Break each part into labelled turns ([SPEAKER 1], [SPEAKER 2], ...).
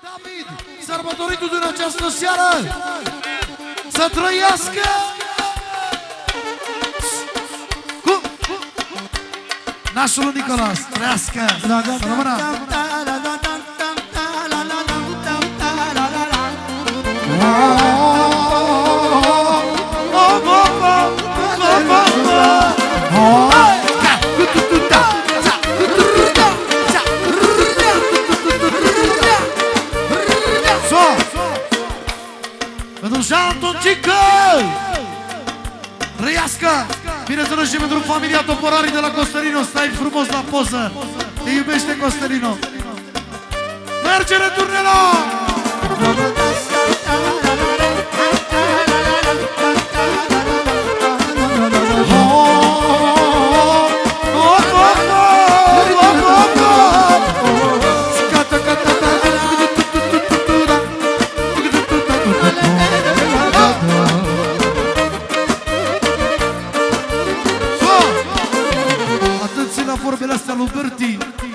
[SPEAKER 1] David, sărbătoritul din această seară, să trăiască cu nașul Nicolas, trăiască, să rămână. Pentru Jean Toncică, trăiască! Bineînțeles și pentru familia Toporarii de la Costelino. Stai frumos la poză. Te iubește Costelino. Merge returnelo! Vorbele astea lui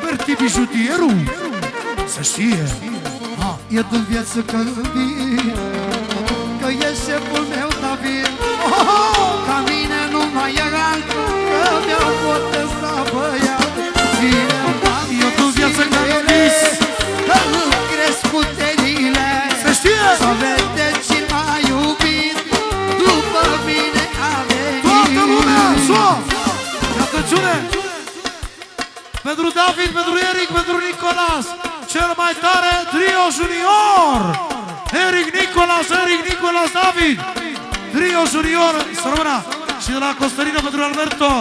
[SPEAKER 1] Berti bijutierul, să știe.
[SPEAKER 2] E din viață că vin, că e șeful meu David. Ca mine nu mai e altul, că mi-au botezat băiat.
[SPEAKER 1] E din viață că vis,
[SPEAKER 2] că îmi cresc puterile,
[SPEAKER 1] să știe.
[SPEAKER 2] să vede cine m-a iubit, după mine a venit.
[SPEAKER 1] Toată lumea, atențiune! Pentru David, pentru Eric, pentru Nicolas, cel mai tare trio junior! Eric Nicolas, David! Trio junior, să rămână! Și de la Costelino pentru Alberto!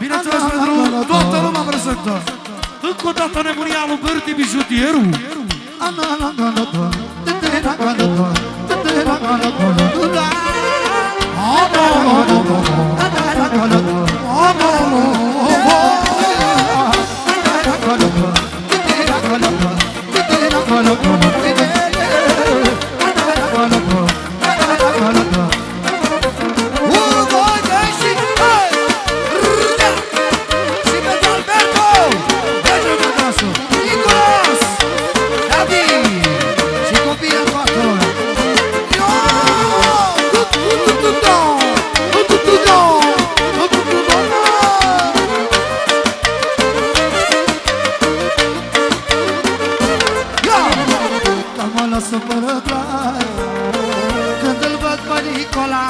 [SPEAKER 1] Bineînțeles pentru toată lumea prezentă! Încă o dată nebunia lui Berti bijutierul!
[SPEAKER 2] Când îl văd pe Nicola,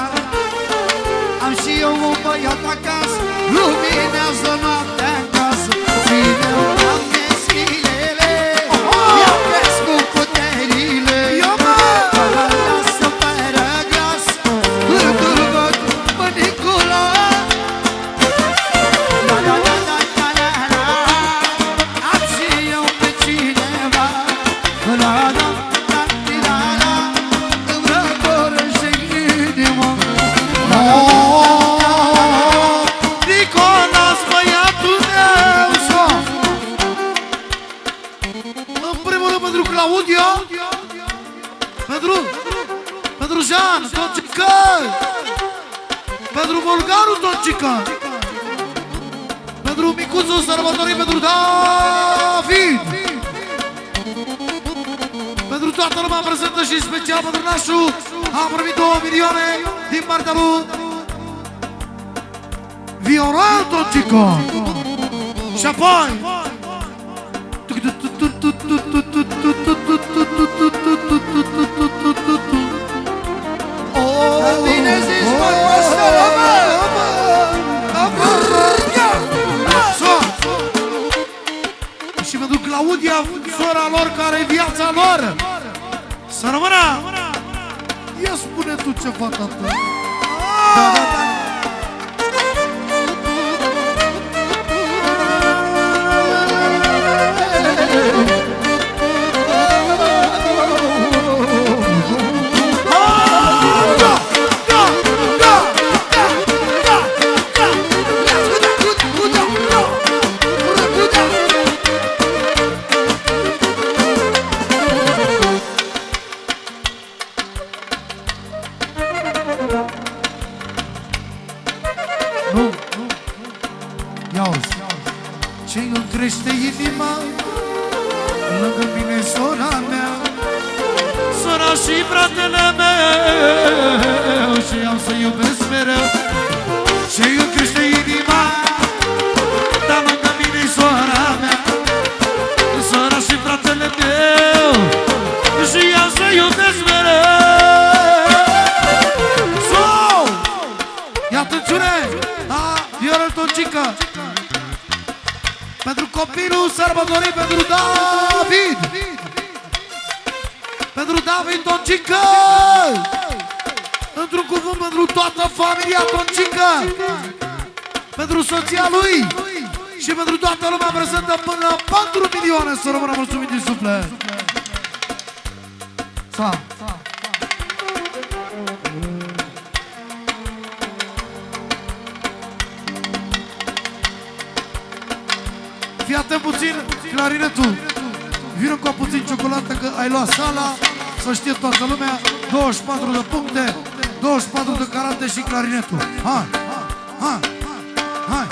[SPEAKER 2] am și eu un băiat acasă, luminează noaptea în casă. Ține-o, Doamne, zilele, mi-au crescut puterile, că mă lasă fără glas. Când îl văd pe Nicola, am și eu pe cineva.
[SPEAKER 1] Nicolas, băiatul meu! În primul rând pentru Claudia, pentru Jean Toncică, pentru Bulgarul Toncică, pentru micuțul sărbătorii, pentru David, pentru toată lumea prezentă și special pentru nașul. Am primit 2 milioane din partea lui Viorel Toncică. Și apoi
[SPEAKER 2] Bine zis, măi, păsără,
[SPEAKER 1] și pentru Claudia, sora lor, care e viața lor. Să rămână! Ia spune tu ceva, tată. Ce îmi crește inima Sora și fratele meu și am să iubesc mereu și îmi crește inima, dar lângă mine-i sora mea. Sora și fratele meu și am să iubesc mereu. Sau! Ia atențiune! Viorel Toncică pentru copilul sărbătorit, pentru David, pentru David Toncică, într-un cuvânt pentru toată familia Toncică, pentru soția lui și pentru toată lumea prezentă până la 4 milioane. Să rămână mulțumit din suflet. Fii atent puțin, clarinetul. Vină cu puțin ciocolată că ai luat sala. Să știe toată lumea. 24 de puncte, 24 de carate și clarinetul. Hai, hai, hai,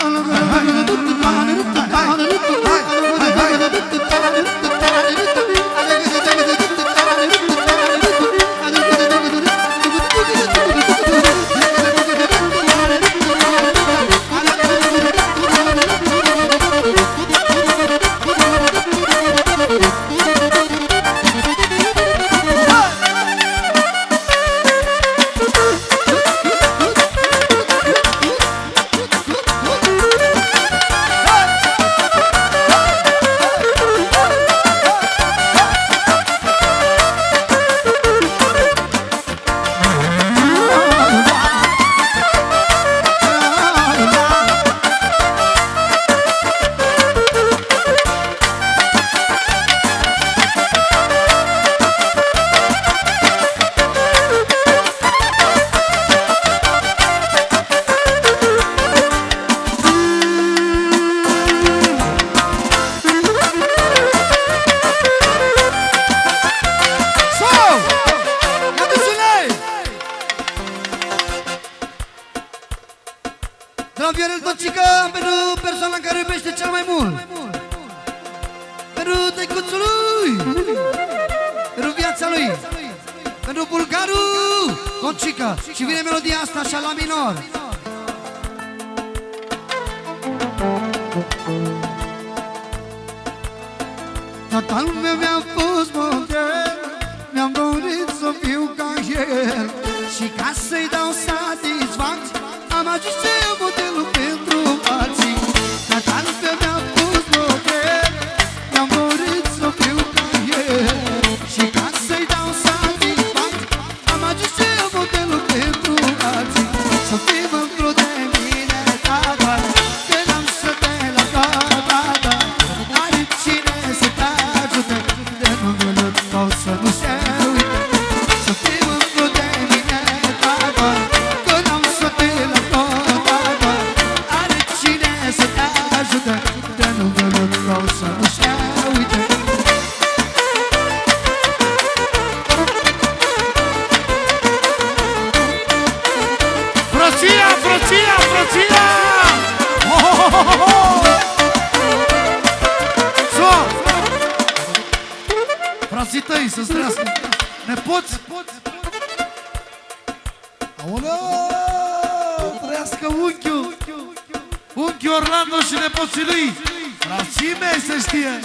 [SPEAKER 2] De la Viorel Toncică, pentru persoana care iubește cel mai mult, pentru tăicuțul lui, pentru viața lui, pentru bulgarul Toncică. Și vine melodia asta așa la minor. Tatăl meu mi-a fost model, mi-am dorit să fiu ca el, și ca să-i dau satisfacție am ajuns eu modelul pentru alții. Tatăl meu mi-a fost model, mi-am dorit să fiu ca el, și ca să-i dau satisfacție am ajuns eu modelul pentru alții. Să fii mândru de mine, tata, că n-am să te las, tata. Are cine să te ajute, de numele tău să nu se uite. Să fii mândru de mine, tata, că n-am să te las, tata. Are cine să te ajute, de numele tău să nu se uite.
[SPEAKER 1] Frăția, frăția, frăția! Frații tăi să-ți trăiască. Nepoți? Aoleu! Trăiască unchiul! Unchiul Orlando și nepoții lui! Frații mei să știe!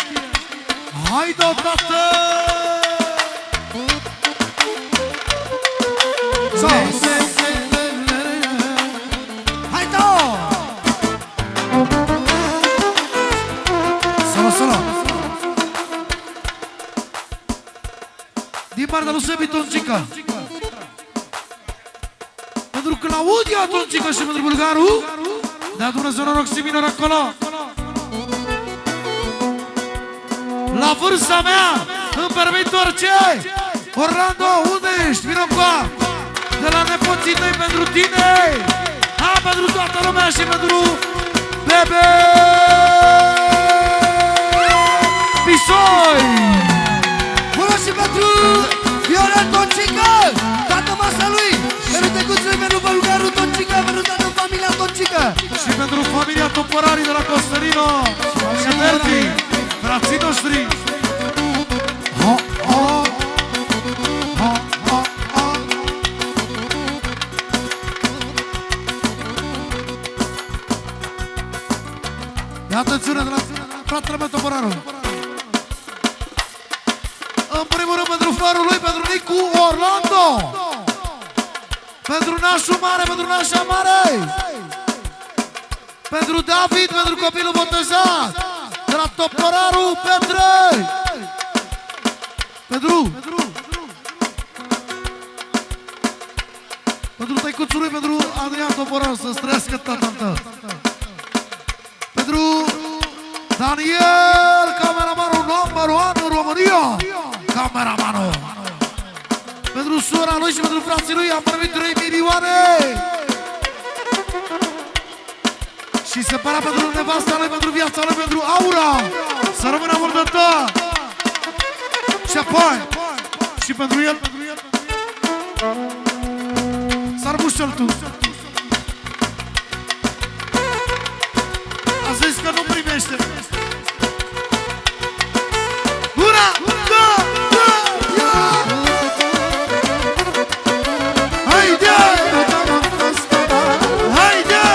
[SPEAKER 1] Hai deodată!
[SPEAKER 2] Hai două!
[SPEAKER 1] Solo, solo! Din partea lui Sebi Toncică, pentru Claudia Toncică și pentru bulgarul, dea Dumnezeu noroc și minor acolo. La vârsta mea îmi permit orice. Orlando, unde ești? Vino încoa. De la nepoții tăi pentru tine, pentru toată lumea și pentru bebe Pisoi.
[SPEAKER 2] Bună și pentru Viorel Toncică, toată masa lui, pentru tecuțele, pentru bulgarul Toncică, pentru toată familia Toncică.
[SPEAKER 1] Și pentru familia Toporarii de la Costelino și Verdi, frații noștri. supărarul. În primul rând pentru farul lui, pentru Nicu Orlando. Pentru nașul mare, pentru nașa mare. Pentru David, pentru copilul botezat. De la Toporaru, Petrei. Pentru tăicuțul lui, pentru Adrian Toporaru, să străiască tatăl tău. Pentru Daniel, cameramanul number 1 în România. Cameramanul. Pentru sora lui și pentru frații lui am primit 3 milioane. Și separat pentru nevasta lui, pentru viața lui, pentru Aura. Să rămână mult de tot. Și apoi și pentru el s-ar bușel tu. A zis că nu primește. Ura! Da! Da! Ia! Haide! Haide!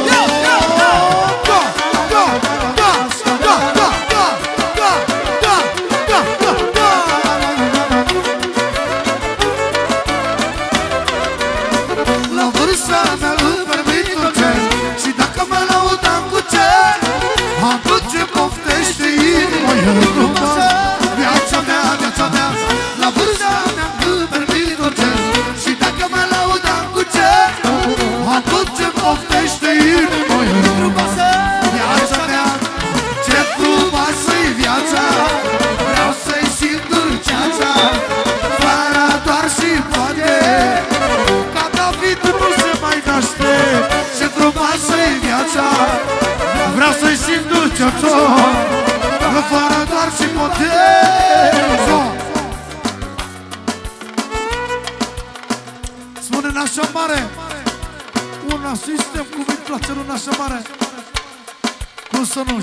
[SPEAKER 1] Ia! Ia! Ia! Da! Da! Da! Da! Da! Da! Da! Da! Da! Da! La vârsta mea îmi permit orice. Și dacă mă laudam cu ce, am tot ce poftește inima e frumoasă. Viața mea, viața mea. La vârsta mea îmi permit orice. Și dacă mă laudam cu ce, am tot ce poftește inima e frumoasă. Viața mea, ce frumoasă-i viața. Vreau să-i simt dulceața. Fără doar și poate ca David nu se mai naște. Ce frumoasă-i viața. Vreau să-i simt dulceața. Fără doar și poate. Spune nașa mare. Un asistem cum îi place lui nașa mare. Cum să nu,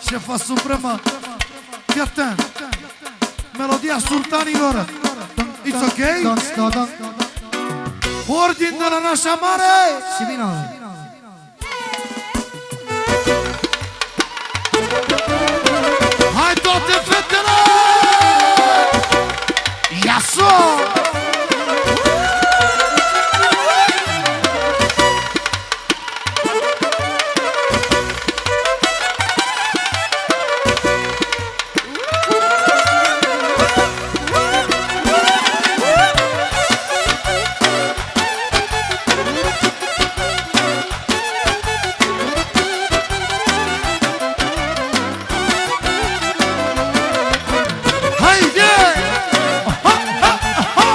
[SPEAKER 1] șefa supremă. Fii atent. Melodia sultanilor. It's ok? Ordin de la nașa mare.
[SPEAKER 2] Și vină.
[SPEAKER 1] Hai toate fetele! Ia-so! Haide! Ha, ha, ha!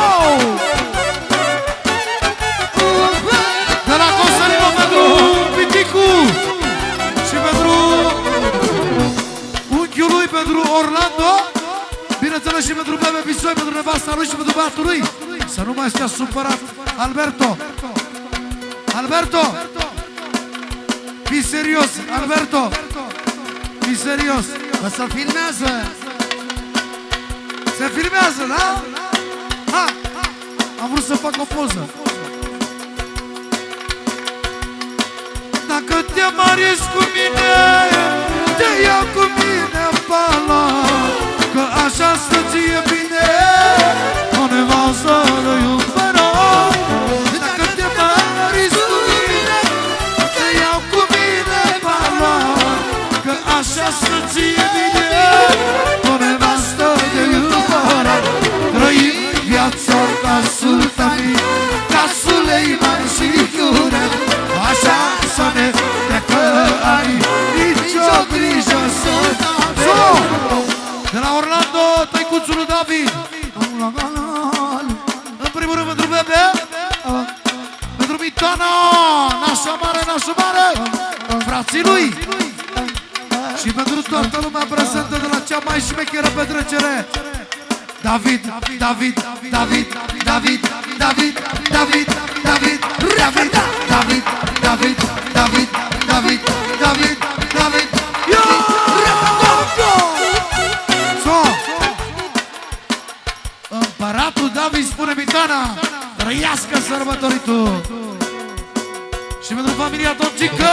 [SPEAKER 1] De la Cosălino pentru Piticu și pentru unchiul lui, pentru Orlando. Bineînțeles și pentru Bebe Bisoi, pentru nevasta lui și pentru băiatul lui. Să nu mai stea supărat. Alberto! Alberto! Fii serios, Alberto! Fii serios!
[SPEAKER 2] Că să filmează.
[SPEAKER 1] Se filmează, da? Ha! Am vrut să fac o poză. Dacă te mariezi cu mine, te iau cu mine în pala. Că așa stă ție bine, o nevastă de iubără. Dacă te mariezi cu mine, te iau cu mine în pala. Că așa stă ție bine, o nevastă de iubără. Trăim viața ca sultanii, ca Suleiman și Iure. Așa să ne treacă ani, nicio grijă să n-avem. De la Orlando, tăicuțul lui David. În primul rând pentru Bebe, pentru Mitana, nașa mare, frații lui. Și pentru toată lumea prezentă de la cea mai șmecheră petrecere. David, David, David, David, David, David, David, David, David, David, David, David, David, David, Împăratul David spune Mitana, trăiască sărbătoritul. Și pentru familia Toncică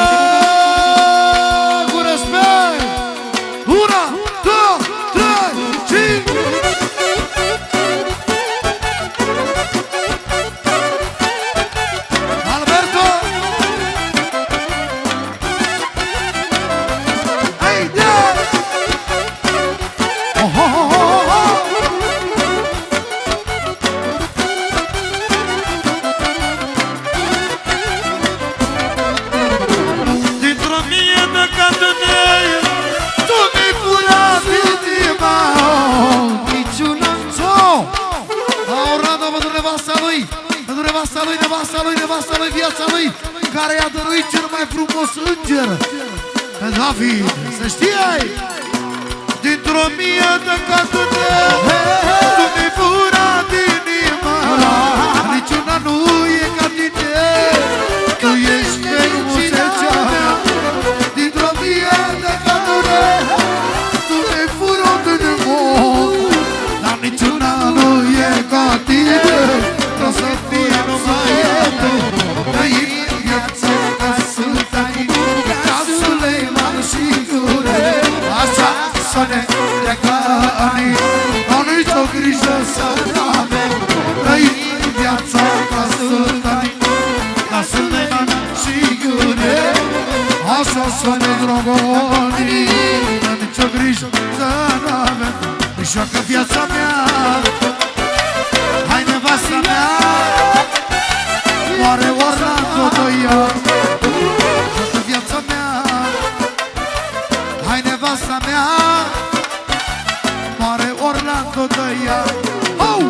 [SPEAKER 1] trei, 5. Alberto! Haide! Oh, oh, oh, oh, oh. Dintr-o mie de cantonei, tu mi-ai furat inima.
[SPEAKER 2] Niciuna
[SPEAKER 1] Aurada pentru nevasta lui, pentru nevasta lui, nevasta lui, nevasta lui, viața lui, care i-a dăruit cel mai frumos înger, pe David, să știi! Dintr-o mie de cantonei, tu mi-ai furat inima. Niciuna nu e ca tine, tu ești frumusețea mea. Dintr-o mie de cantonei, tu mi-ai furat inima. Dar niciuna nu e ca tine, că să fie numai tu. Trăim viața ca sultani, ca Suleiman și Gure. Așa să ne declare, au nicio grijă să n-avem. Trăim viața ca sultani, ca Suleiman și Gure. Așa să ne drogoni, nicio grijă să n-avem. Joacă viața mea, hai nevasta mea, moare Orlando Doia. Joacă viața mea, hai nevasta mea, moare Orlando Doia. Oh!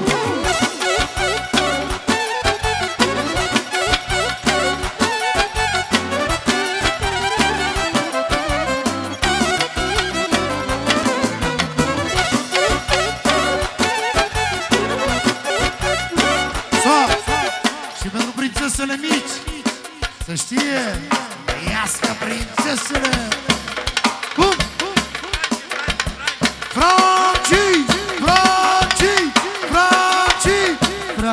[SPEAKER 1] Și pentru prințesele mici, să știe, iască prințesele. Cum? Francii, Francii, Francii.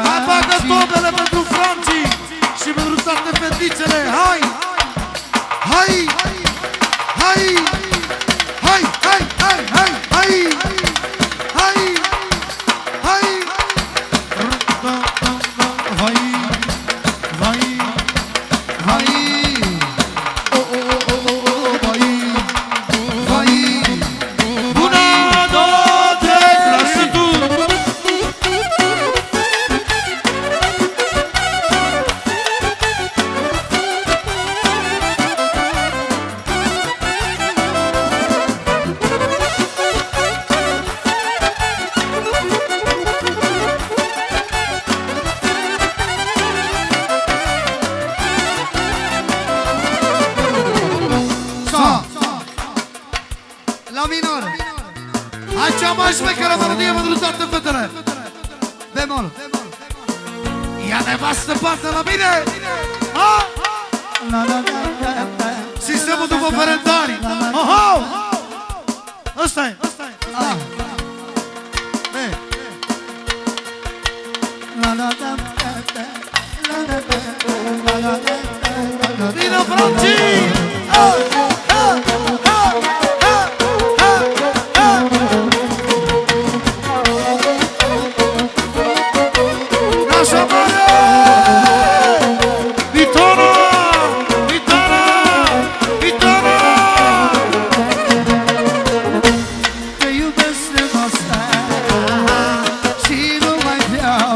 [SPEAKER 1] Hai bagă tobele pentru Francii și pentru toate fetițele. Hai, hai, hai, hai, hai, hai, hai, hai, hai, hai. Vai, vai, vai, oh, oh, oh, oh, oh, vai, vai. Una, două, trei, lasă tu.
[SPEAKER 2] La minor.
[SPEAKER 1] Hai cea mai șmecheră melodie pentru toate fetele.
[SPEAKER 2] Bemol.
[SPEAKER 1] Ia nevastă parte la mine. Ha?
[SPEAKER 2] La la la la la.
[SPEAKER 1] Sistemul după Ferentari. Oho! Ăsta-i.
[SPEAKER 2] A. B. La la la la la. La la la la la.
[SPEAKER 1] Vino Francii! Nașa mare! Vitona! Vitona! Vitona!
[SPEAKER 2] Te iubesc nevasta și nu mai vreau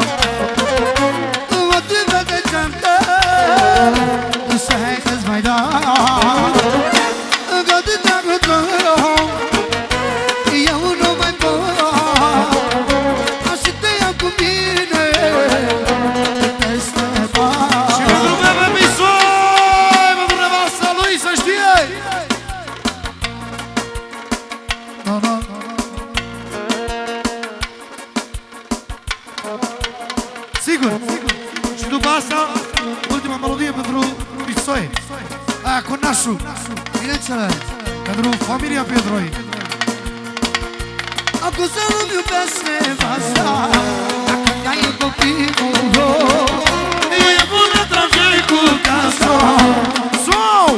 [SPEAKER 2] motive de ceartă să hai că-ți mai dau că de dragul tău eu nu mai pot și te iau cu mine peste bani.
[SPEAKER 1] Și pentru Bebe Bisoi, pentru nevasta lui, să știe!
[SPEAKER 2] No, no, no,
[SPEAKER 1] Sigur! Și după asta, ultima melodie pentru Bisoi. Aia cu nașul,
[SPEAKER 2] bineînțeles.
[SPEAKER 1] pentru familia Pietroi.
[SPEAKER 2] Acum să nu-mi iubesc nevasta dacă ai copilul meu.
[SPEAKER 1] E bună tragei cu casa. Sau!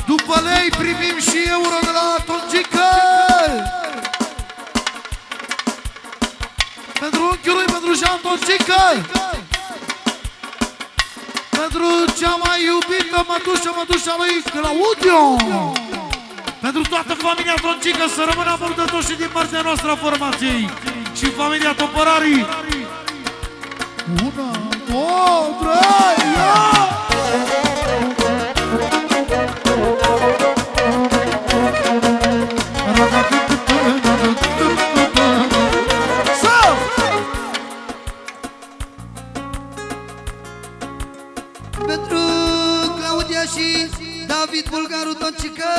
[SPEAKER 1] După lei primim și euro de la Tongică. Toncică. Pentru cea mai iubită mătușa lui Claudio. Pentru toată familia Toncică, să rămână murdătoși și din partea noastră a formației. Și familia Topărarii. 1, 2, 3, ia!
[SPEAKER 2] Pentru Claudia și David Bulgaru Toncică,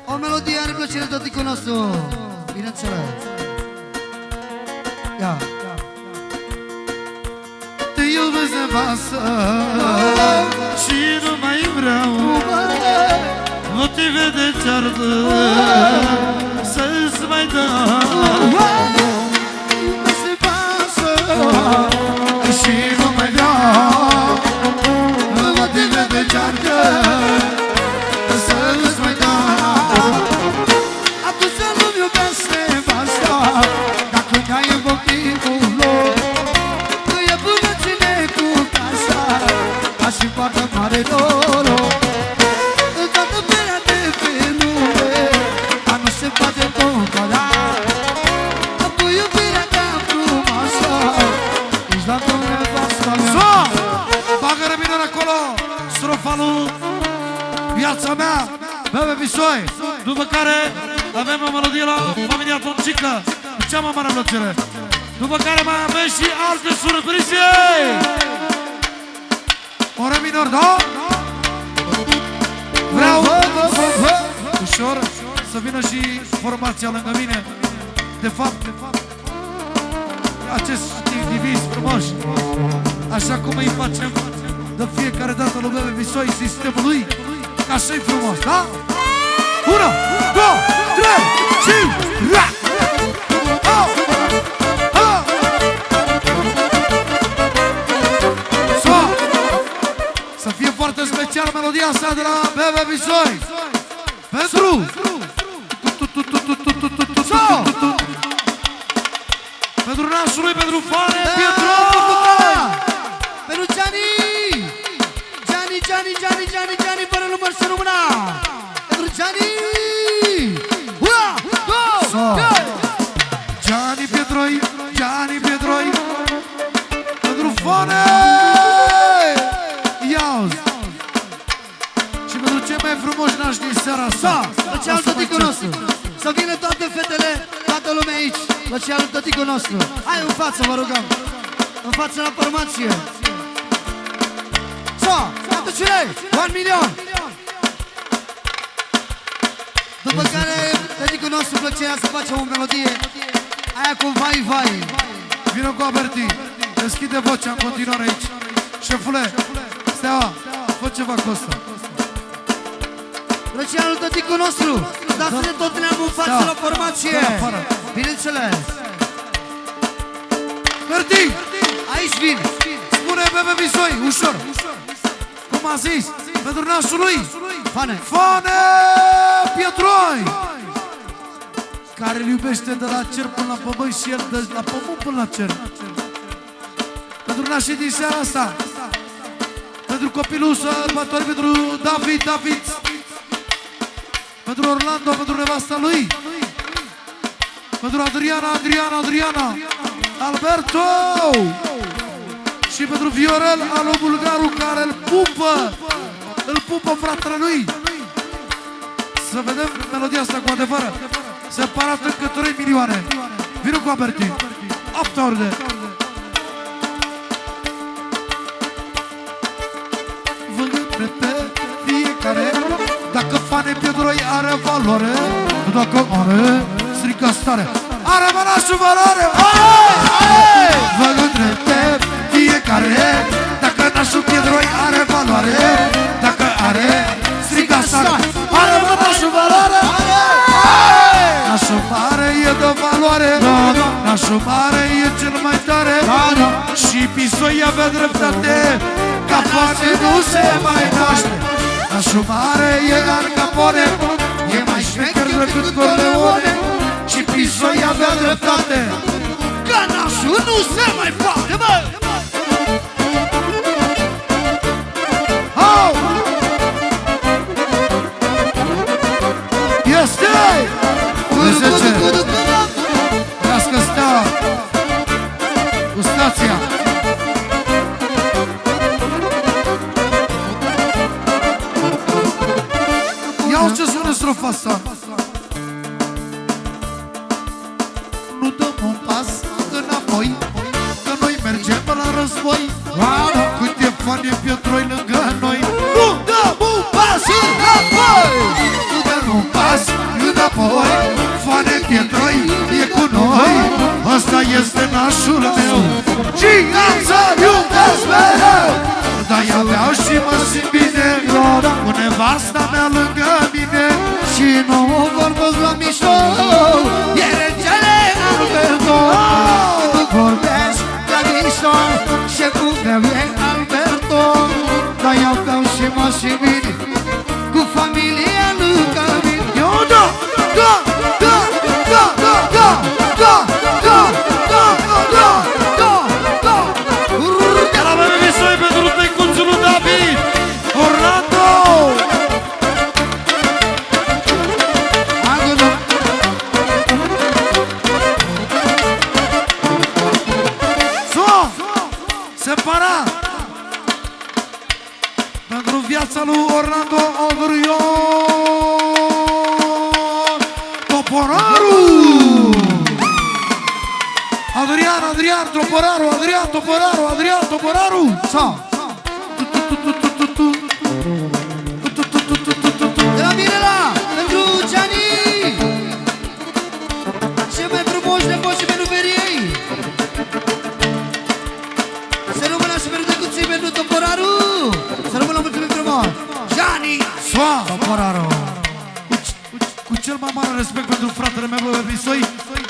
[SPEAKER 2] o melodie are plăcere toticul nostru, bineînțeles. Ia.
[SPEAKER 1] Te iubesc nevastă și nu mai vreau motive de ceartă să-ți mai dau.
[SPEAKER 2] Iubesc nevastă
[SPEAKER 1] Și nu mai vreau
[SPEAKER 2] motive de ceartă să-ți mai dau. Atunci să nu-mi iubesc nevasta, dacă ne-ai motivul lor, că e bună cine cu casa, așa poartă mare noroc. În toată berea de pe lume, dar nu se poate compara cu iubirea ta frumoasă, ești la tot nevasta mea.
[SPEAKER 1] bagă-re minor acolo, strofa lui Viața mea, Bebe Bisoi. După care avem o melodie la familia Toncică, cea mai mare plăcere. După care mai avem și alte surprize. Ore minor, da? Vreau ușor să vină și formația lângă mine. De fapt, acest indivizi frumoși, așa cum îi facem de fiecare dată lui Bebe Bisoi, sistemul lui, că așa-i frumos, da? 1, 2, 3 și ra! Să fie foarte special melodia asta de la Bebe Bisoi. Pentru pentru nașului, pentru fane, Pietro!
[SPEAKER 2] Pentru Gianni! Gianni, fără număr să rămână! Pentru Gianni! Ura!
[SPEAKER 1] Gianni Pietroi! Pentru fane! Ia-uzi! Și pentru cei mai frumoși nași din seara asta!
[SPEAKER 2] La cealul tăticul nostru! Să vină toate fetele, toată lumea aici! La cealul tăticul nostru! Hai în față, vă rugăm! În față la formație! Cele 1 milion! După care tăticul nostru plăcerea să facem o melodie aia cu vai, vai.
[SPEAKER 1] Vino cu Aberti, deschide vocea în continuare aici. Șefule, Steaua, fă ceva cu ăsta.
[SPEAKER 2] Plăcerea lui tăticul nostru, dați-ne tot neamul în față la formație. Bineînțeles.
[SPEAKER 1] Berti,
[SPEAKER 2] aici vin.
[SPEAKER 1] spune Bebe Bisoi, ușor. Cum a zis, pentru nașul lui
[SPEAKER 2] Fane
[SPEAKER 1] Pietroi, care îl iubește de la cer până la pământ și el de la pământ până la cer. Pentru nașii din seara asta, pentru copilul sărbători, pentru David, pentru Orlando, pentru nevasta lui, pentru Adriana, Alberto și pentru Viorel, alu Bulgaru, care îl pupă fratele lui. Să vedem melodia asta cu adevărat. Separat încă 3 milioane. Vino cu Aberti. 8 orde. Vângând pe fiecare, dacă Fane Pietroi are valoare, dacă are, strică stare. Are mănașul valoare. Vângând pe fiecare, dacă nașul Pietroi are valoare, dacă are, strică stare. Are mănașul valoare. Nașul mare e de valoare, nașul mare e cel mai tare, și Bisoi avea dreptate, ca Fane nu se mai naște. Nașul mare e Al Capone, e mai șmecher decât Corleone, și Bisoi avea dreptate,
[SPEAKER 2] Ca nașul nu se mai poate, bă! Oh! Este! Vrească stea cu stația. Ia-o ce sună strofa asta. Nu dăm un pas înapoi, că noi mergem la război. Câte fani e Pietroi lângă noi. Nu dăm un pas înapoi, nu dăm un pas înapoi. Fani e Pietroi e cu noi. Ăsta este nașul meu și am să-l iubesc mereu. De-aia beau și mă simt bine cu nevasta mea lângă mine. Și nu vorbesc la mișto, e regele Alberto. Nu vorbesc la mișto, șeful meu e Alberto. De-aia beau și mă simt bine cu familia lângă mine. Eu da, da, da, da, da, da, da, da, da, da, da, da.
[SPEAKER 1] Iar avem emisoi pentru tăicuțul lui David Orlando. Separat pentru viața lui Orlando Ogrion Toporaru. Adrian Toporaru, Adrian Toporaru.
[SPEAKER 2] De la Mirela, pentru Gianni, cei mai frumoși nepoți și menuveri ei. Să rămână și pentru tăcuții pentru Toporaru. Să rămână mulțumim frumos Gianni Toporaru.
[SPEAKER 1] Cu cel mai mare respect pentru fratele meu Episoi,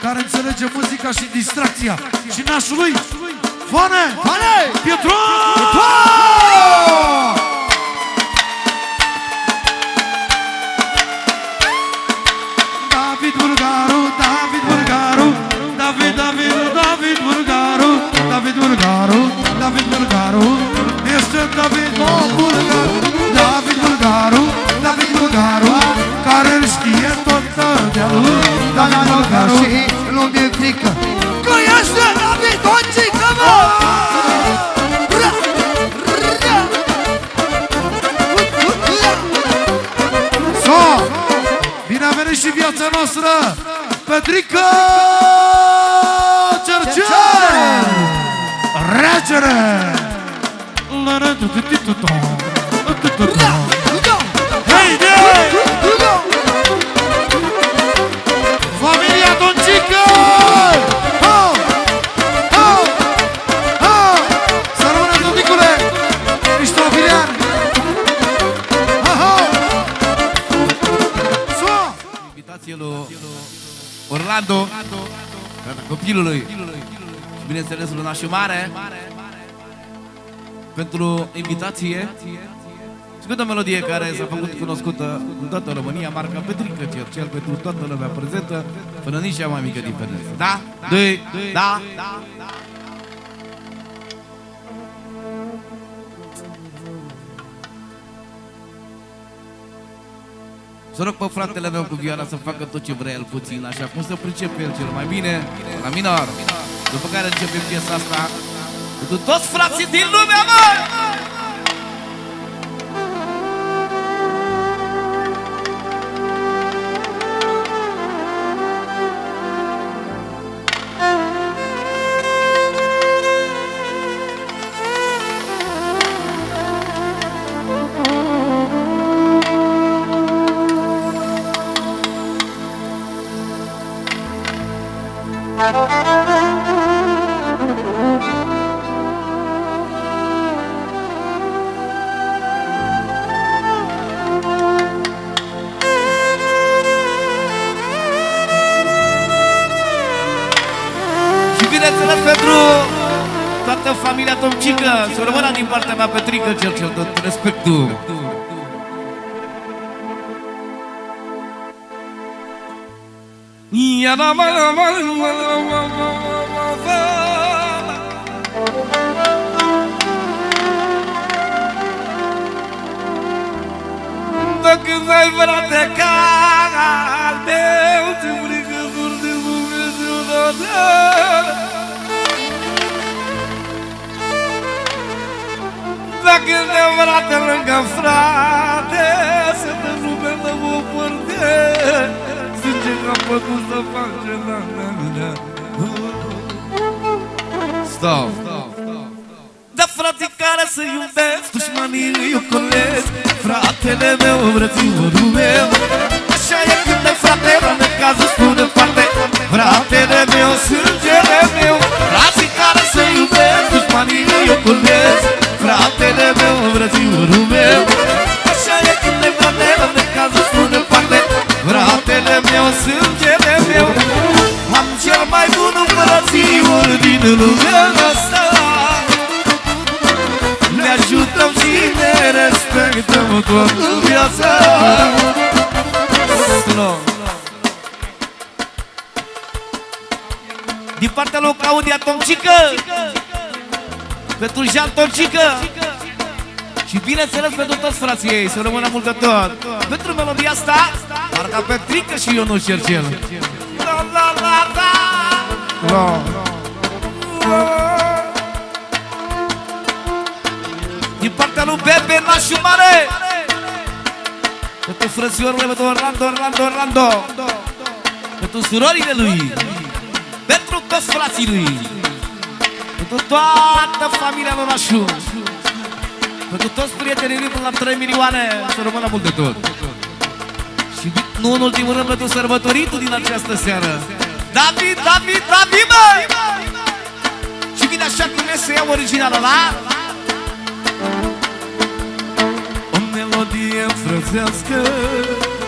[SPEAKER 1] care înțelege muzica și distracția. Și nașul lui Fane Pietro! David Bulgaru, David Bulgaru, David Bulgaru, David Bulgaru, David Bulgaru, este David Bulgaru, David Bulgaru, David Bulgaru, care îl știe tot de-a lui.
[SPEAKER 2] David Bulgaru și nu mi-e frică că este David Ocică, mă!
[SPEAKER 1] Bine a venit și viața noastră, Petrică Cercel, regere! Haide! Familia Toncică! Să rămână, Tonicule! Mișto Filian!
[SPEAKER 3] Invitație lui Orlando, copilului și bineînțeles lui nașul mare, pentru invitație. Și câtă melodie care s-a făcut cunoscută în toată România, marca Petrică Cercel, pentru toată lumea prezentă, până nici cea mai mică diferență. Da? Da? Să rog pe fratele meu cu vioara să facă tot ce vrea el puțin, așa cum să pricepe el cel mai bine, la minor. După care începem piesa asta cu toți frații din lumea, măi! Bineînțeles pentru toată familia Tomcică, să rămână din partea mea Petrică Cercel, tot respectul. când ai frate ca al meu, ți frigături de Dumnezeu dacă ne frate lângă frate, să te rupe la o părte, sânge ca păcut să face la mea. Stop. Da frații care să iubesc, dușmanii îi ocolesc, fratele meu, frățiorul meu. Așa e când ai frate, la necazul spune parte, fratele meu, sângele meu. Frații care să iubesc, dușmanii îi ocolesc, fratele meu, frățiorul meu. Așa e când ai frate, la necazul spune parte, fratele meu, sângele meu. Am cel mai bun frățior din lumea asta, ne ajutăm și ne respectăm toată viața. Din partea lui Claudia Tomcică, pentru Jean Tomcică și bineînțeles pentru toți frații ei, să rămână mult de tot. Pentru melodia asta, Marca Petrică și Ionuț Cercel. La la la la. Din partea lui Bebe Nașu Mare, pentru frățiorul meu, pentru Orlando, pentru surorile lui, pentru toți frații lui, pentru toată familia lui Nașu, pentru toți prietenii lui până la 3 milioane, să rămână mult de tot. Și nu în ultimul rând pentru sărbătoritul din această seară, David, mă! Și vine așa cum este ea originală, la? O melodie frățească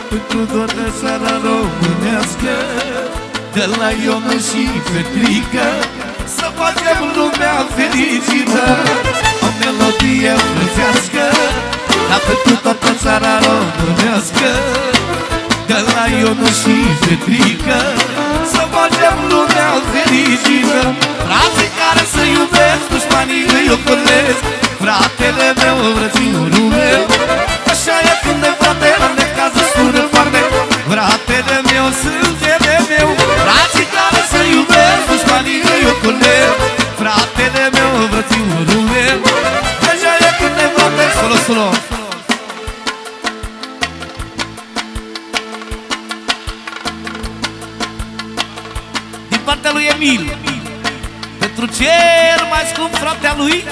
[SPEAKER 3] pentru toată țara românească, de la Ionuț și Petrică, să facem lumea fericită. O melodie frățească, dar pentru toată țara românească, de la Ionuț și Petrică, să facem lumea fericită. Frații care să iubesc, dușmanii îi ocolesc, fratele meu, frățiorul meu. Așa e când e frate, la necază spune foarte, fratele meu, sângele meu. Frații care să iubesc, dușmanii îi ocolesc, fratele meu, frățiorul meu. Așa e când e frate, solo. Partea lui Emil, pentru cel mai scump fratea lui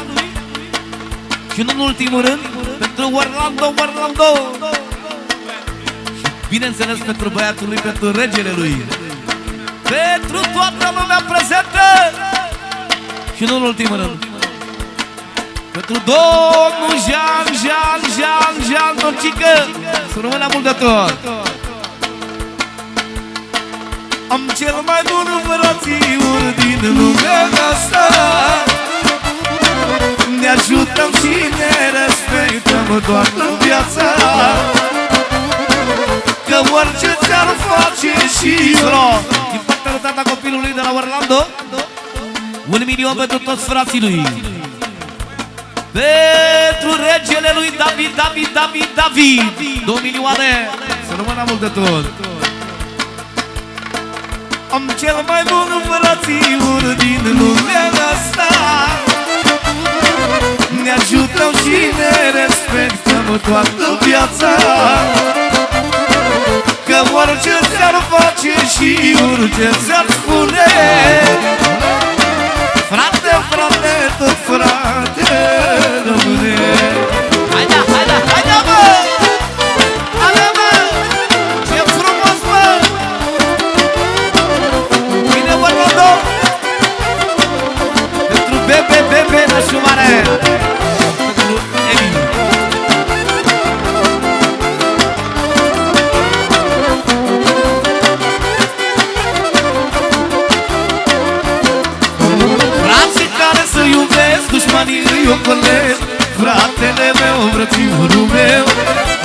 [SPEAKER 3] și nu în ultimul rând pentru Orlando și bineînțeles pentru băiatul lui, pentru regele lui, pentru toată lumea prezentă și nu în ultimul rând pentru domnul Jean Tomcică, să rămână mult de tot. Am cel mai bun frățior din lumea asta, ne ajutăm și ne respectăm toată viața, că orice ți-ar face și eu. Din partea lui tata copilului de la Orlando, 1 milion pentru toți frații lui, pentru regele lui David, 2 milioane, să rămână mult de tot. Am cel mai bun frățior din lumea asta, ne ajutăm și ne respectăm toată viața, că orice ți-ar face și orice ți-ar spune, frate, tot frate rămâne. Haide, mă! Ce frumos, mă! Pentru Bebe Nașu Mare, pentru Emil. Frații care să iubesc, dușmanii îi ocolesc, fratele meu, frățiorul meu.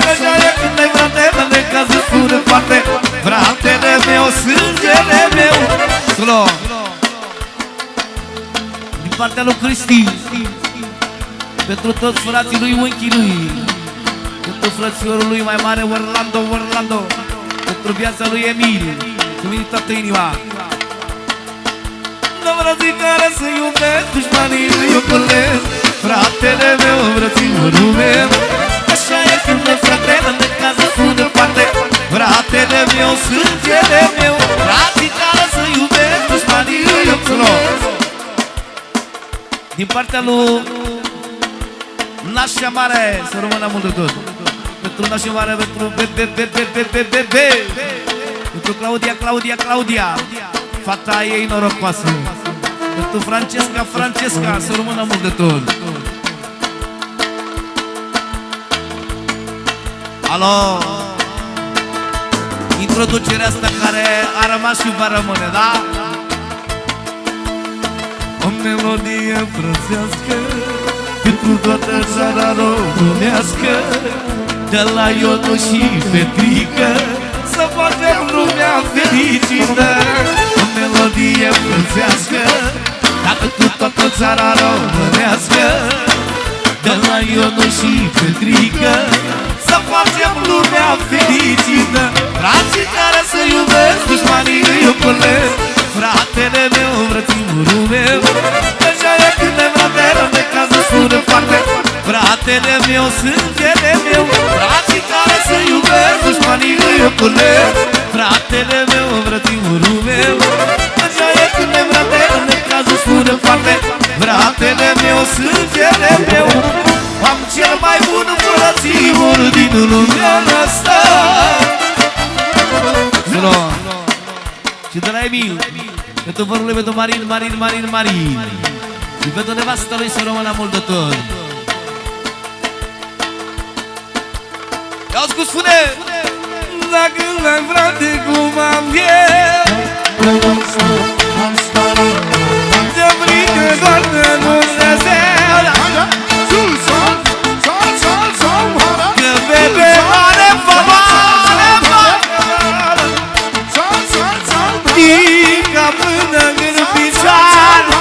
[SPEAKER 3] Așa e când ai frate, la necază spune foarte, fratele meu, sângele meu. Solo. Din partea lui Cristi, pentru toți frații lui, unchii lui, Pentru frățiorul lui mai mare Orlando, pentru viața lui Emil, cu mine toată inima. Nu vreau zi care să iubesc, dușmanii îi ocolesc, fratele meu, frățiorul meu. Așa e când de fratele de casă sună parte, fratele meu, sângele meu, frații care să iubesc, dușmanii îi ocolesc. Din partea lui Nașa Mare, să rămână mult de tot. Pentru Nașa Mare, pentru Claudia, fata ei norocoasă. Pentru Francesca, să rămână mult de tot. Alo, introducerea asta care a rămas și va rămâne, da? O melodie frățească pentru toată țara românească, de la Ionu și Petrică, să facem lumea fericită. O melodie frățească pentru toată țara românească, de la Ionu și Petrică, să facem lumea fericită. Frații care să iubesc, dușmanii îi ocolesc, fratele meu, frățiorul meu. Deja e când de fratele de casă sună foarte, fratele meu, sângele meu. Frații care să iubesc, dușmanii îi ocolesc, fratele meu, frățiorul meu. Deja e când de fratele de casă sună foarte, fratele meu, sângele meu. Am cel mai bun frățior din lumea asta. Și de la Emil, pentru vărul lui, pentru Marin, și pentru nevasta lui să rămână mult de tot. Ia-ți cum spune! Dacă l-ai frate cum am eu, te frică doar de Dumnezeu. Că bebe are valoare, ca până în picioare.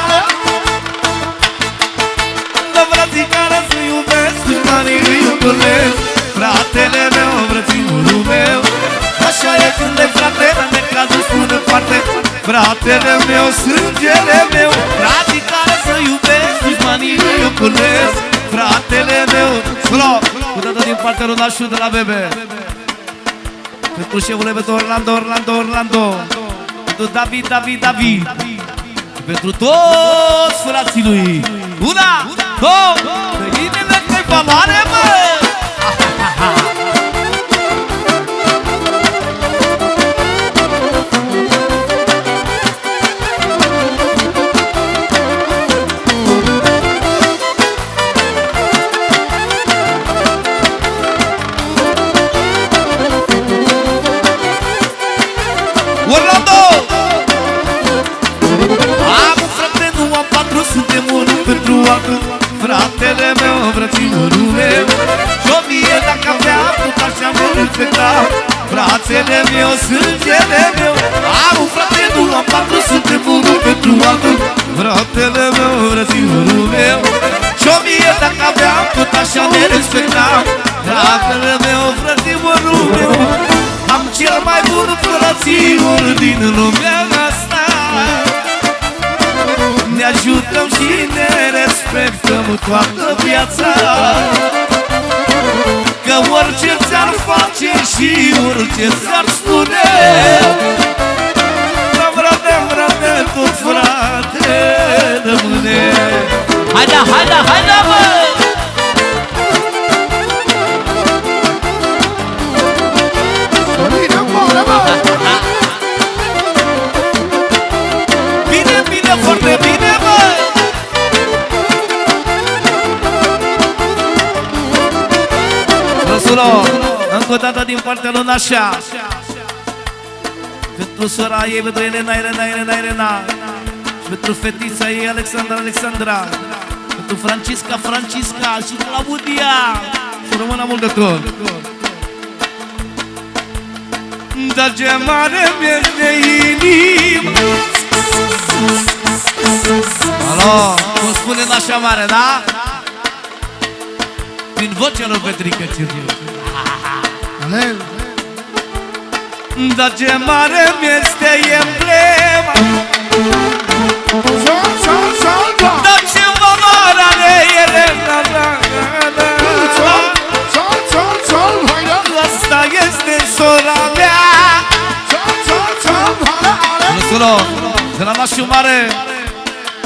[SPEAKER 3] Dar frații care să iubesc, dușmanii îi ocolesc, fratele meu, frățiorul meu. Așa e când de fratele de casă spune foarte, fratele meu, sângele meu. Frații care să iubesc, dușmanii îi ocolesc, fratele meu. Solo, cu dată din partea lui Nașu de la Bebe, pentru șeful pentru Orlando, pentru David, pentru toți frații lui. Una, două, pe inimile că-i valoare, mă! Orlando! Am un frate, nu am patru, suntem unul pentru altul. Fratele meu, frățiorul meu, și-o mie dacă avea, tot așa mă respecta. Fratele meu, sângele meu. Am un frate, nu am patru, suntem unul pentru altul. Fratele meu, frățiorul meu, și-o mie dacă avea, tot așa ne respecta. Fratele meu, frățiorul meu. Am cel mai bun frățior din lumea asta. Ne ajutăm și ne respectăm toată viața. Că orice ți-ar face și orice ți-ar spune, frate, tot frate rămâne. Haida, mă! Bine, foarte bine, mă! Răsulo, încă o dată din partea lui Nașa, pentru sora ei, pentru Elena, și pentru fetița ei, Alexandra, pentru Francisca și Claudia, să rămână mult de tot. Dar ce mare mi-e inimă. Alo, cum spune Nașa Mare, da? Prin vocea lui Petrică Cirgiu.
[SPEAKER 2] Lel.
[SPEAKER 3] Dar ce mare mi-este emblema, dar ce valoare are Elena. Asta este sora mea. Solo, de la nașul mare,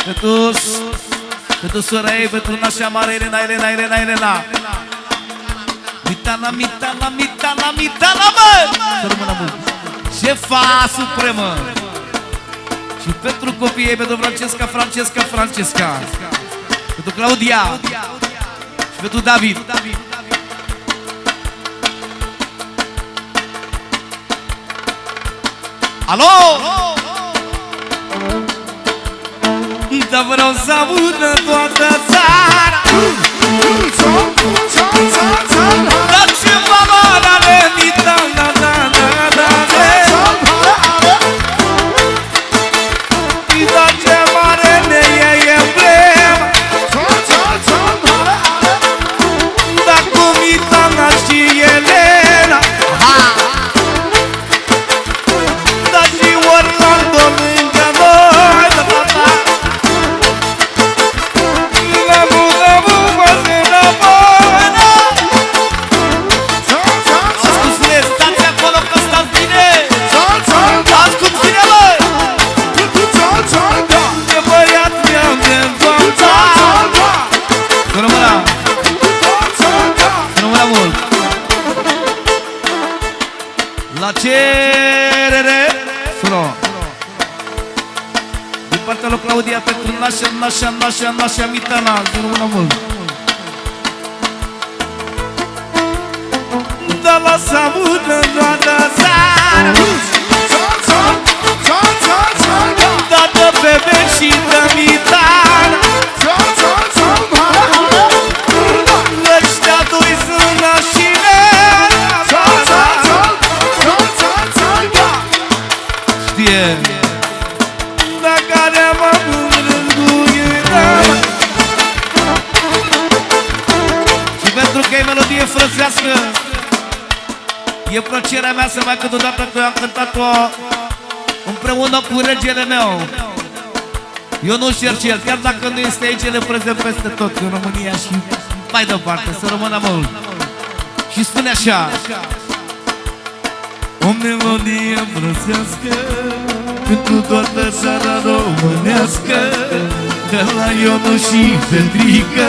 [SPEAKER 3] pentru sora ei, pentru nașa mare, Elena. Mitana, bă! Să rămână mult. Șefa supremă. Și pentru copiii ei, pentru Francesca. Pentru Claudia. Și pentru David. Alo! Dar vreau să audă toată țara. Dar ce valoare are Mitana, dar ce mare ne e emblema, dar cu Mitana și Elena, dar și Orlando lângă noi. La cerere, sună din partea lui Claudia pentru nașa Mitana. Sună mâna mult. Dar lasă audă toată țara, dar dă bebe și dă Mitana. Ăștia doi sunt nașile. Știe dacă ne-am răzguit. Și pentru că e melodie frățească, e plăcerea mea să mai cât o dată că am cântat-o împreună cu regele meu Ionuț Cercel, chiar dacă nu este aici, le prezent peste tot în România și mai departe, să rămână mult. Și spune așa: o melodie frățească pentru toată țara românească, de la Ionuț și Petrică,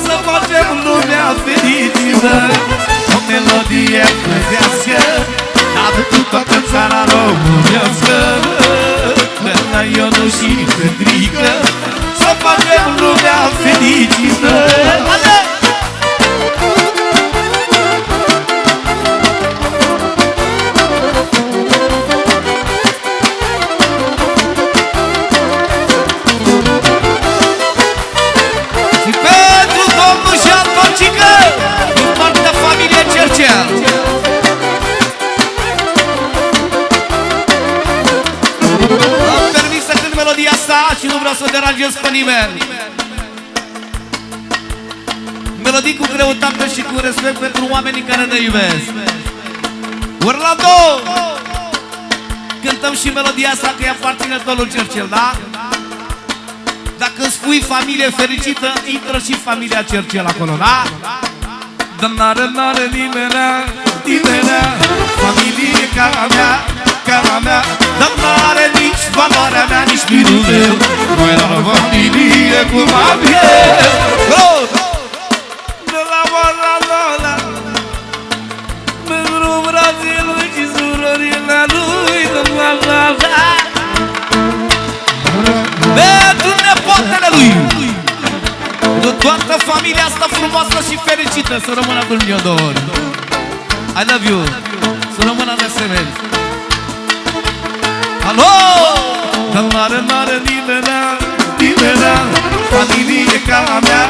[SPEAKER 3] să facem lumea fericită. O melodie frățească pentru toată țara românească, de la Ionuț și Petrică, să facem lumea fericită. Din partea familiei Cercel. Am permis să cânt melodia asta și nu vreau să deranjez pe nimeni. Melodii cu greutate și cu respect pentru oamenii care ne iubesc. Orlando! Cântăm și melodia asta că ea aparține lui Cercel, da? Dacă îmi spui familie fericită, intră și familia Cercel acolo, da? Dar n-are nimenea familie ca a mea, dar n-are nici valoarea mea, nici mirul meu. Noi la familie cum am eu. De la Orlando, pentru Brazilul și surorile lui, pentru nepotele lui, de toată familia asta frumoasă și fericită, să rămână cu un de ori. I love you. Să rămână în SMS. Alo! Că n-are nimenea familie ca a mea,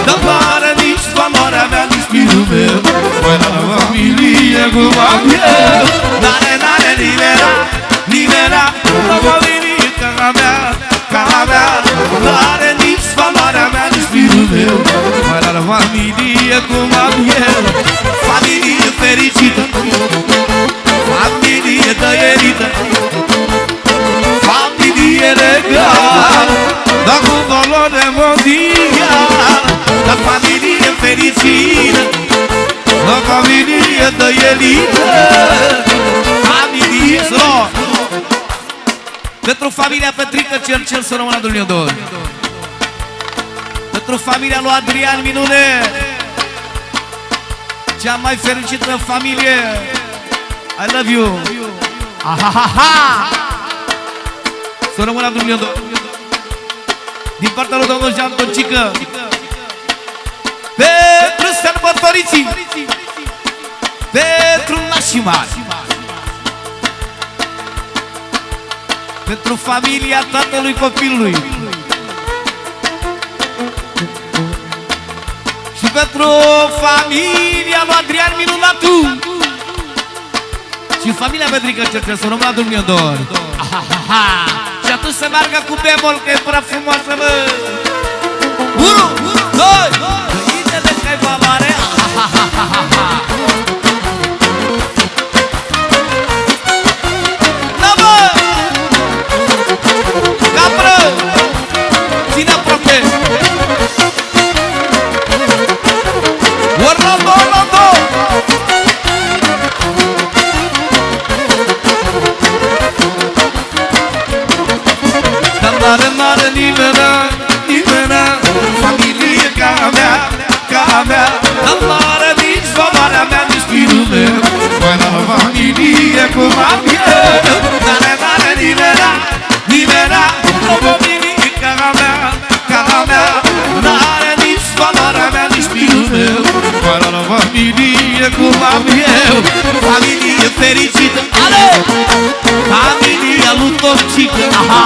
[SPEAKER 3] dar n-are nici valoarea mea, nici mirul meu. Mai la familie cum am eu. N-are nimenea familie ca a mea, n-are nici valoarea mea, nici mirul meu. Mai la familie cum am eu. Familie de elită, familie regală, dar cu valoare mondială, la familie fericită, la familie de elită, familie slor. Pentru familia Petrică Cercel să rămână Dumnezeu. Pentru familia lui Adrian Minune, cea mai fericită familie. I love you. Ahahaha. Să rămână Dumnezeu. Din partea lui domnul Jean Toncică, pentru sărbătoriții, pentru nașii mari, pentru familia tatălui copilului și pentru familia lui Adrian Minunatu și familia Petrică Cercel, să rămână Dumnezeu. Și atunci să meargă cu bemol, că e prea frumoasă, mă. 1, 2, găinele că-i valoare. Da, mă! Capră! Ține aproape! Orlando, Orlando! Mare, mare, nimena, nimena, familie ca mea, dar mare nici valoarea mea, nici pirul meu, mai la familie cum am eu. Mare, mare, nimena, nimena, o familie ca mea, n-are nici valoarea mea, nici pirul meu, mai la familie cum am eu. Familie fericită, ale! Familia lui Toncică, aha!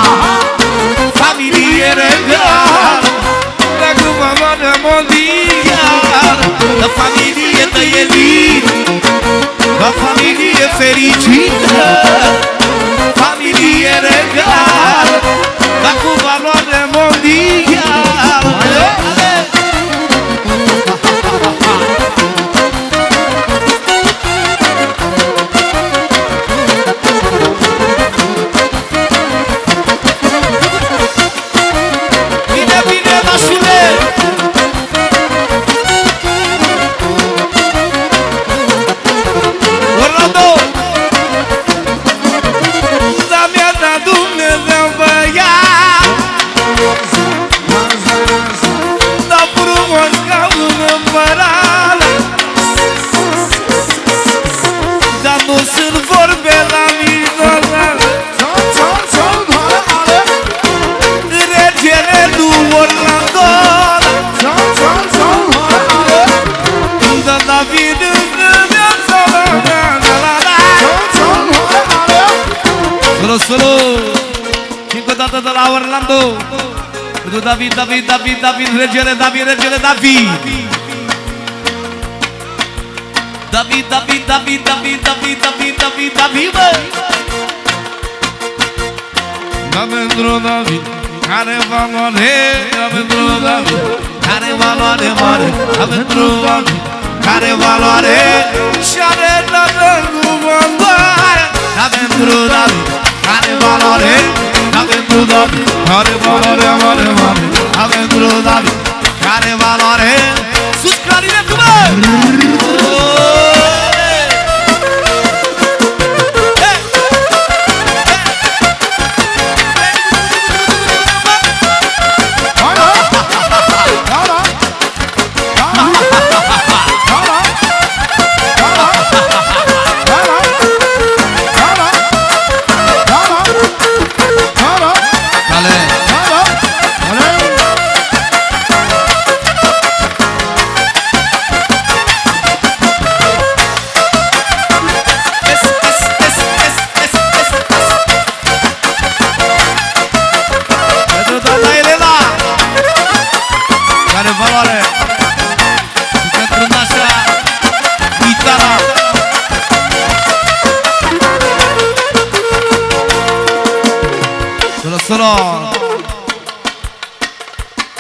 [SPEAKER 3] Familie regală, cu valoare mondială, la familie de elită, la familie fericită, familie regală, cu valoare mondială. Încă o dată de la Orlando, pentru David, regele David. David, bă! Da pentru David, care valoare, da pentru David, care valoare mare, da pentru David, care valoare și are dată cu valoare, da pentru David, care valoare, da pentru David, care valoare mare, da pentru David, care valoare, sus clarinetul, bă!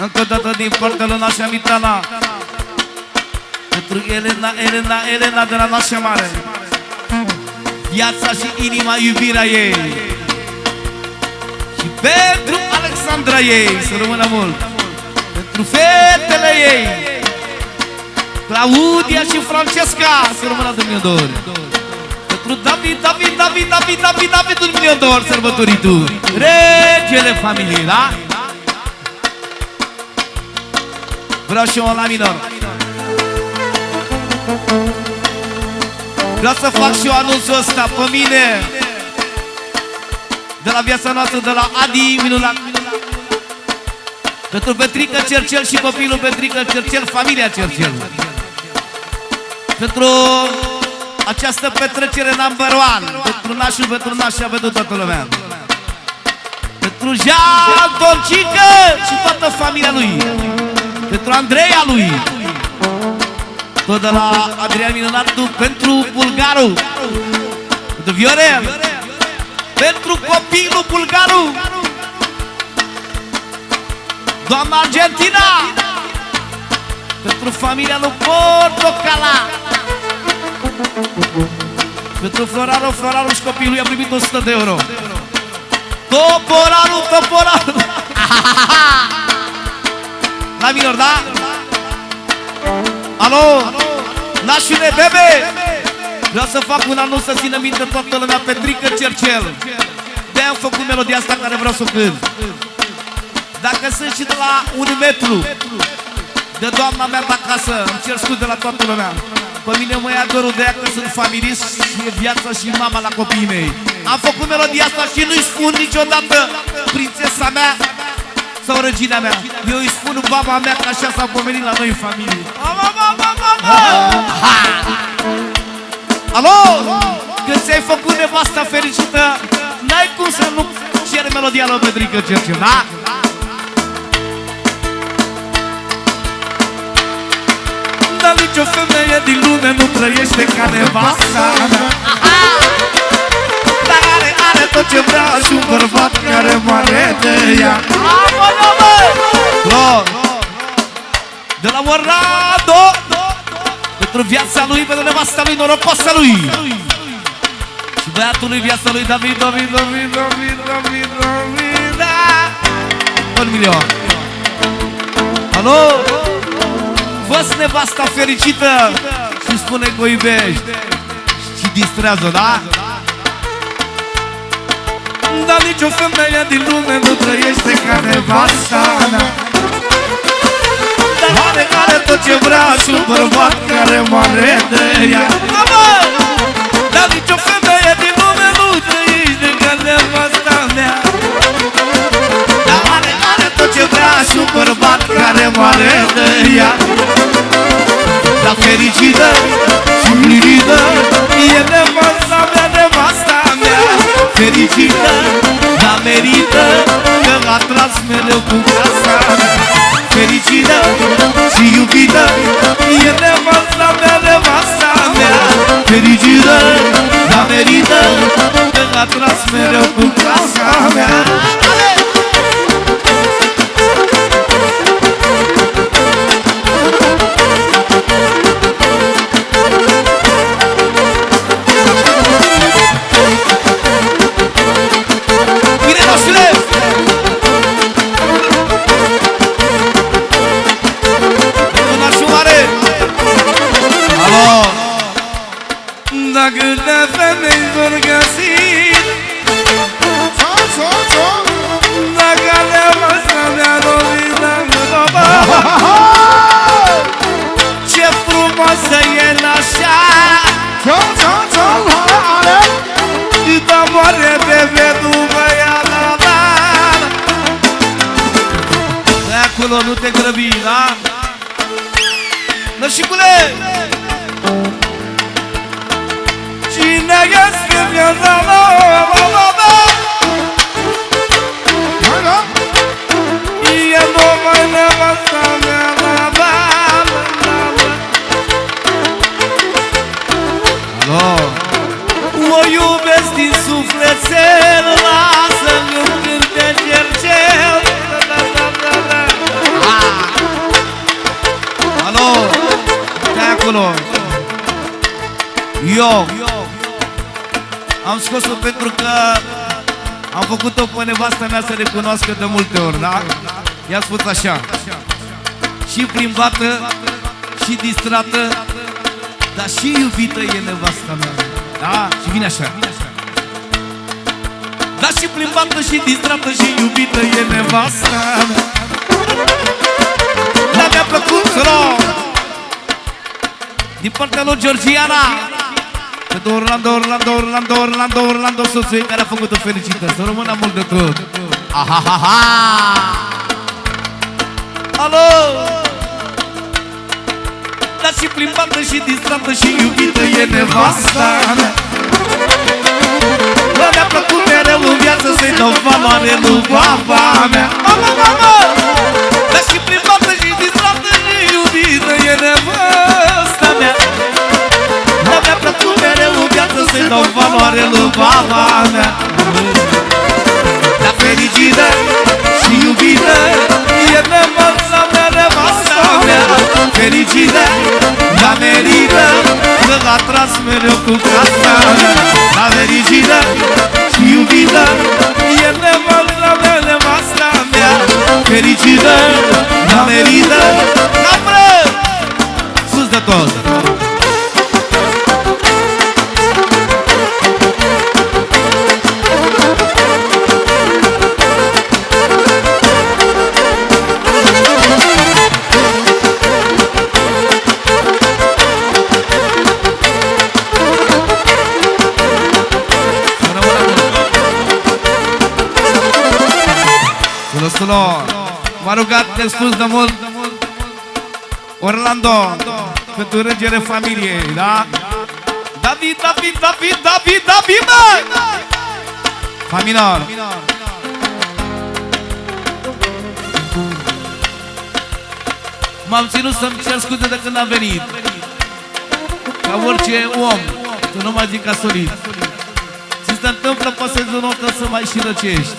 [SPEAKER 3] Încă o dată din partea lui Nașa Mitana, pentru Elena de la Nașa Mare. viața și inima, iubirea ei. Și pentru Alexandra ei, să rămână mult. Pentru fetele ei, Claudia și Francesca, să rămână de milion de ori. Pentru David, un milion de ori sărbătoritul. Regele familiei, da? Vreau și eu la minor. Vreau să fac și eu anunțul ăsta pe mine, de la viața noastră, de la Adi Minunat. Pentru Petrică Cercel și copilul Petrică Cercel, familia Cercel. Pentru această petrecere number one, pentru nașul, pentru nașa, pentru toată lumea. Pentru Jean Doncică și toată familia lui. Pentru Andreea lui. Tot de la Adrian Minunatu, pentru Bulgaru, pentru Viorel, pentru copilul Bulgaru, doamna Argentina, pentru familia lui Portocala, pentru Floraru și copilul i-a primit 100 de euro. Toporaru! La minor, da? Alo? Nașule, bebe! Vreau să fac un anunț să țină minte toată lumea, Petrică Cercel. De-aia am făcut melodia asta care vreau să o cânt. Dacă sunt și de la 1 metru de doamna mea de acasă, îmi cer scuze de la toată lumea. Pe mine mă ia dorul de ea că sunt familist și e viața și mama la copiii mei. Am făcut melodia asta și nu-i spun niciodată prințesa mea sau regina mea. Eu îi spun baba mea că așa s-a pomenit la noi în familie. Alo? Când ți-ai făcut nevasta fericită, n-ai cum să nu ceri melodia lui Petrică Cercel, da? Dar nicio femeie din lume nu trăiește ca nevasta mea. Dar are tot ce vrea și un bărbat care moare de ea. De la Morado, pentru viața lui, pentru nevasta lui, norocoasa lui. Și băiatului viața lui, David. 1 milion. Alo? Fă-ți nevasta fericită și spune că o iubești și distrează, da? Dar nicio femeie din lume nu trăiește ca nevasta mea. Dar are tot ce vrea și un bărbat care moare de ea. Dar nicio femeie din lume nu trăiește ca nevasta mea. Dar are tot ce vrea și un bărbat care moare de ea. Dar fericită și împlinită e nevasta mea. Fericită, dar merită că a tras mereu cu casa mea. Fericită și iubită e nevasta mea. Fericită, dar merită că a tras mereu cu casa mea. Dacă de femei vor găsi, dacă nevasta mea ce frumoasă e așa, da moare bebe după ea. De acolo nu te grăbi, da? Nășicule! Cine este viața mea? E numai nevasta mea. Alo? O iubesc din sufletel, lasă-mi un cântec Cercel. Alo? Stai acolo. Eu scos-o pentru că am făcut-o pe nevasta mea să recunoască de multe ori, da? I-a spus așa: și plimbată, și distrată, dar și iubită e nevasta mea. Da? Și vine așa: dar și plimbată, și distrată, și iubită e nevasta mea. Dar mi-a plăcut solo din partea lui Georgiana, pentru Orlando, soțul care a făcut-o fericită. Să rămână mult de tot. Ahahaha! Alo! Dar și plimbată, și distrată, și iubită e nevasta mea. Bă, mi-a plăcut mereu în viață să-i dau valoare lui baba mea. Mama! Dar și plimbată, și distrată, și iubită e nevasta mea. Bă, mi-a plăcut mereu în viață să-i dau valoare lui baba mea. Dar fericită și iubită e nevasta mea, nevasta mea. Fericită, dar merită că l-a tras mereu cu casa mea. Dar fericită și iubită e nevasta mea, nevasta mea. Fericită, dar merită, capră, sus de tot. M-a rugat destul de mult Orlando pentru regele familiei, da? David, bă! Fa minor. M-am ținut să-mi cer scuze de când am venit, ca orice om, să nu mai zic ca solid. Ți se întâmplă pe sezonul ăsta să mai și răcești,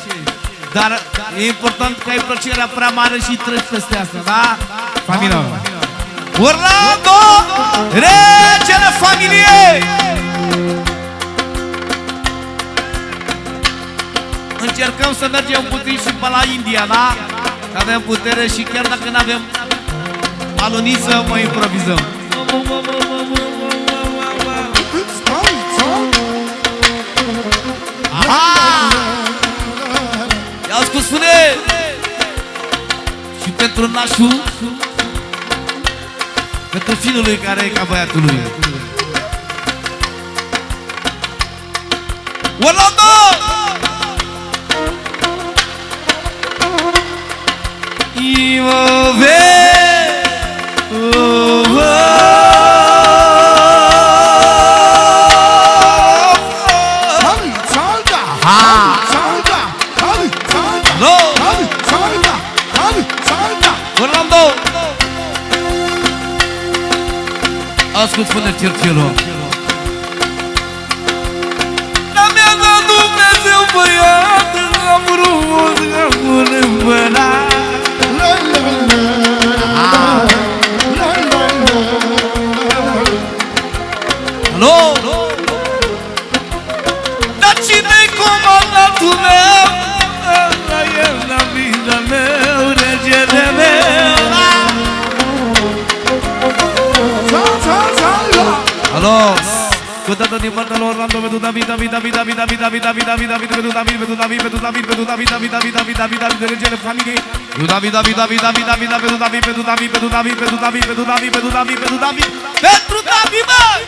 [SPEAKER 3] dar e important că ai plăcerea prea mare și treci peste asta, da? Familia Orlando, regele familiei! Încercăm să mergem puțin și pe la India, da? Că avem putere și chiar dacă nu avem aluniță, mă improvizăm. Aha! I-au spus, spune! Și pentru nașul, pentru fiul lui care e ca băiatul lui. Orlando! Ascult, spune Cercelo. Dar mi-a dat Dumnezeu băiat, am frumos, am îmbărat. Alo? Dar cine-i comandatul meu? La el, la vida meu, regele meu. Alo? Cu toată din partea lui Orlando, pentru David, regele familiei. Pentru David, băi!